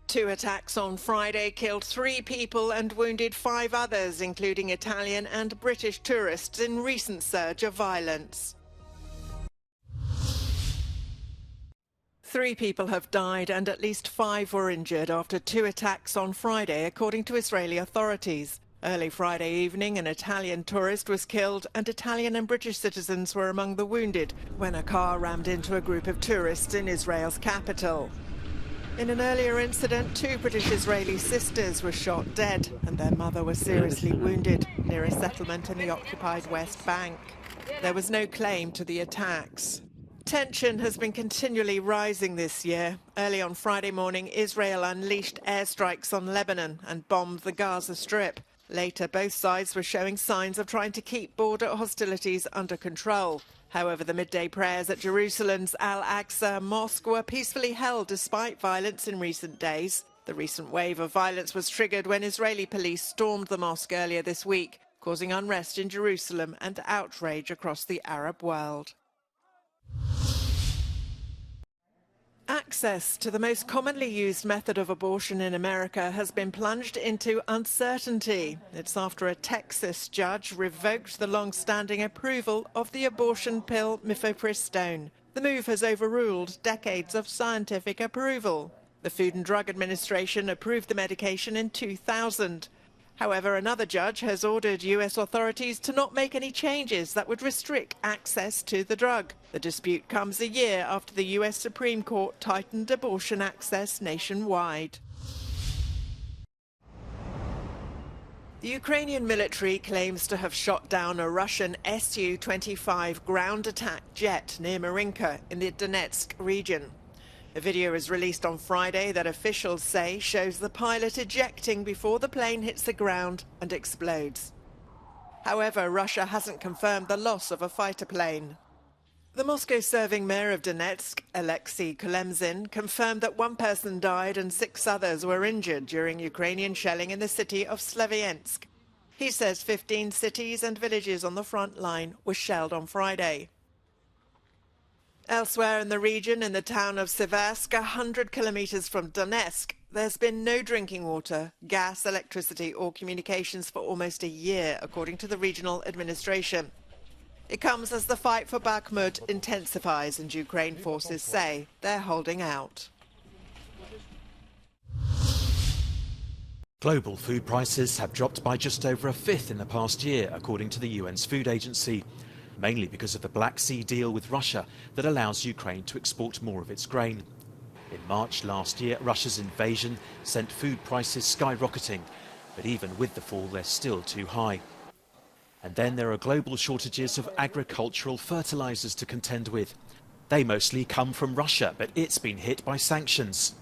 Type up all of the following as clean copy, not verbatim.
Two attacks on Friday killed 3 people and wounded 5 others, including Italian and British tourists, in recent surge of violence. 3 people have died and at least 5 were injured after 2 attacks on Friday, according to Israeli authorities. Early Friday evening, an Italian tourist was killed and Italian and British citizens were among the wounded when a car rammed into a group of tourists in Israel's capital. In an earlier incident, 2 British Israeli sisters were shot dead and their mother was seriously wounded near a settlement in the occupied West Bank. There was no claim to the attacks. Tension has been continually rising this year. Early on Friday morning, Israel unleashed airstrikes on Lebanon and bombed the Gaza Strip. Later, both sides were showing signs of trying to keep border hostilities under control. However, the midday prayers at Jerusalem's Al-Aqsa Mosque were peacefully held despite violence in recent days. The recent wave of violence was triggered when Israeli police stormed the mosque earlier this week, causing unrest in Jerusalem and outrage across the Arab world. Access to the most commonly used method of abortion in America has been plunged into uncertainty. It's after a Texas judge revoked the long-standing approval of the abortion pill mifepristone. The move has overruled decades of scientific approval. The Food and Drug Administration approved the medication in 2000. However, another judge has ordered US authorities to not make any changes that would restrict access to the drug. The dispute comes a year after the US Supreme Court tightened abortion access nationwide. The Ukrainian military claims to have shot down a Russian Su-25 ground attack jet near Marinka in the Donetsk region. A video is released on Friday that officials say shows the pilot ejecting before the plane hits the ground and explodes. However, Russia hasn't confirmed the loss of a fighter plane. The Moscow-serving mayor of Donetsk, Alexei Kolemzin, confirmed that 1 person died and 6 others were injured during Ukrainian shelling in the city of Slavyansk. He says 15 cities and villages on the front line were shelled on Friday. Elsewhere in the region, in the town of Siversk, 100 kilometres from Donetsk, there's been no drinking water, gas, electricity or communications for almost a year, according to the regional administration. It comes as the fight for Bakhmut intensifies and Ukraine forces say they're holding out. Global food prices have dropped by just over 1/5 in the past year, according to the UN's food agency. Mainly because of the Black Sea deal with Russia that allows Ukraine to export more of its grain. In March last year, Russia's invasion sent food prices skyrocketing, but even with the fall, they're still too high. And then there are global shortages of agricultural fertilizers to contend with. They mostly come from Russia, but it's been hit by sanctions.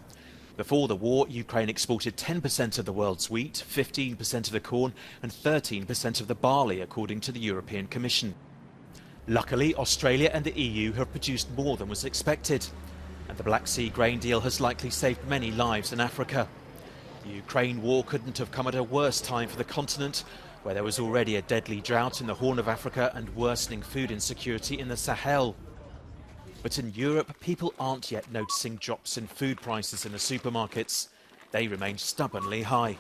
Before the war, Ukraine exported 10% of the world's wheat, 15% of the corn and 13% of the barley, according to the European Commission. Luckily, Australia and the EU have produced more than was expected, and the Black Sea grain deal has likely saved many lives in Africa. The Ukraine war couldn't have come at a worse time for the continent, where there was already a deadly drought in the Horn of Africa and worsening food insecurity in the Sahel. But in Europe, people aren't yet noticing drops in food prices in the supermarkets. They remain stubbornly high.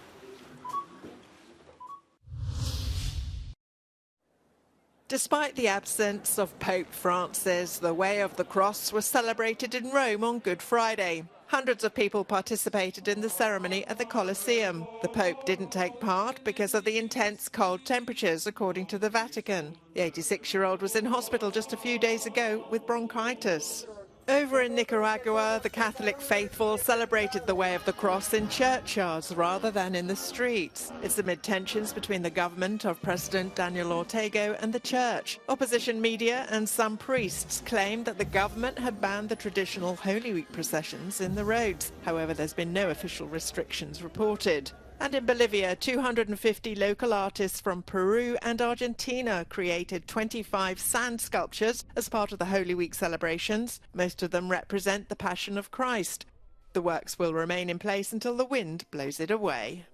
Despite the absence of Pope Francis, the Way of the Cross was celebrated in Rome on Good Friday. Hundreds of people participated in the ceremony at the Colosseum. The Pope didn't take part because of the intense cold temperatures, according to the Vatican. The 86-year-old was in hospital just a few days ago with bronchitis. Over in Nicaragua, the Catholic faithful celebrated the Way of the Cross in churchyards rather than in the streets. It's amid tensions between the government of President Daniel Ortega and the church. Opposition media and some priests claim that the government had banned the traditional Holy Week processions in the roads. However, there's been no official restrictions reported. And in Bolivia, 250 local artists from Peru and Argentina created 25 sand sculptures as part of the Holy Week celebrations. Most of them represent the Passion of Christ. The works will remain in place until the wind blows it away.